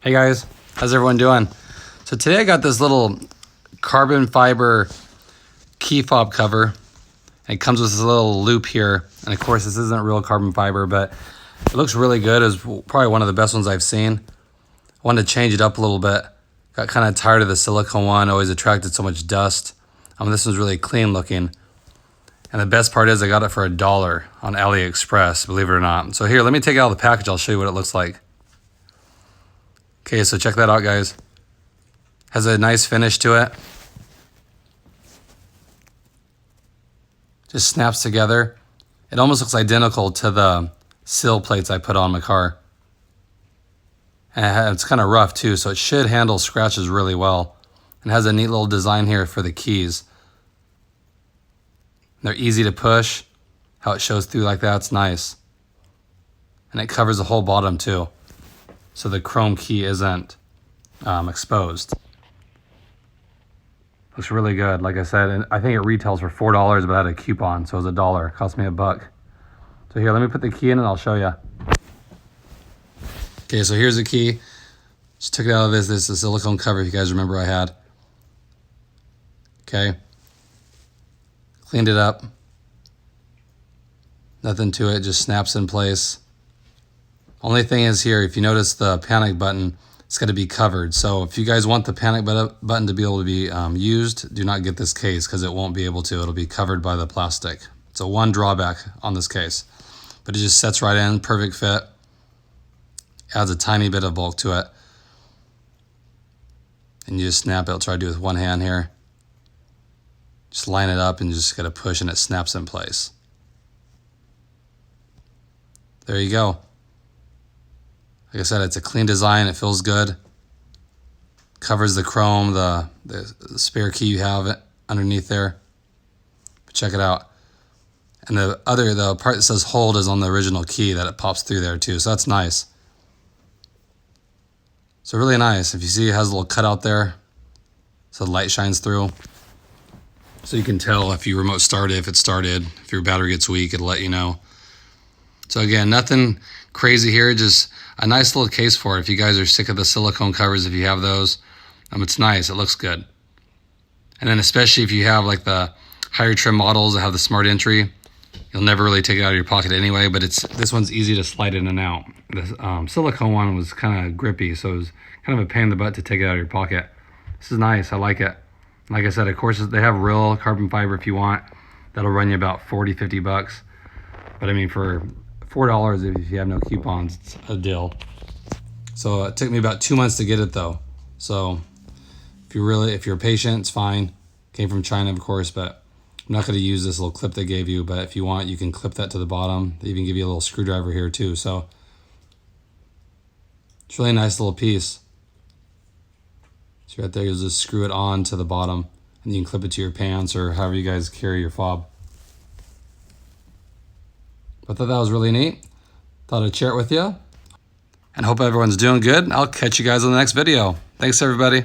Hey guys, how's everyone doing? So today I got this little carbon fiber key fob cover. It comes with this little loop here. And of course this isn't real carbon fiber, but it looks really good. It's probably one of the best ones I've seen. I wanted to change it up a little bit. Got kind of tired of the silicone one, always attracted so much dust. This one's really clean looking. And the best part is I got it for $1 on AliExpress, believe it or not. So here, let me take out the package. I'll show you what it looks like. Okay, so check that out, guys. Has a nice finish to it. Just snaps together. It almost looks identical to the sill plates I put on my car. And it's kind of rough too, so it should handle scratches really well. And has a neat little design here for the keys. They're easy to push. How it shows through like that's nice. And it covers the whole bottom too, so the chrome key isn't exposed. Looks really good, like I said, and I think it retails for $4, but I had a coupon, so it was $1. It cost me $1. So here, let me put the key in and I'll show you. Okay, so here's the key. Just took it out of this is the silicone cover, if you guys remember I had. Okay. Cleaned it up. Nothing to it, just snaps in place. Only thing is here, if you notice the panic button, it's got to be covered. So if you guys want the panic button to be able to be used, do not get this case because it won't be able to. It'll be covered by the plastic. So one drawback on this case. But it just sets right in, perfect fit. Adds a tiny bit of bulk to it. And you just snap it. I'll try to do it with one hand here. Just line it up and you just got to push and it snaps in place. There you go. Like I said, it's a clean design. It feels good. Covers the chrome, the spare key you have underneath there. But check it out. And the part that says hold is on the original key that it pops through there too. So that's nice. So really nice. If you see, it has a little cutout there, so the light shines through. So you can tell if you remote start it, if it started. If your battery gets weak, it'll let you know. So again, nothing crazy here, just a nice little case for it. If you guys are sick of the silicone covers, if you have those, it's nice, it looks good. And then especially if you have like the higher trim models that have the smart entry, you'll never really take it out of your pocket anyway, but this one's easy to slide in and out. The silicone one was kind of grippy, so it was kind of a pain in the butt to take it out of your pocket. This is nice, I like it. Like I said, of course, they have real carbon fiber if you want. That'll run you about 40, 50 bucks. But I mean, for $4, if you have no coupons, it's a deal. So it took me about 2 months to get it though. So if you're patient, it's fine. Came from China, of course, but I'm not going to use this little clip they gave you, but if you want, you can clip that to the bottom. They even give you a little screwdriver here too. So it's really a nice little piece. So right there, you'll just screw it on to the bottom and you can clip it to your pants or however you guys carry your fob. I thought that was really neat. Thought I'd share it with you. And hope everyone's doing good. I'll catch you guys on the next video. Thanks, everybody.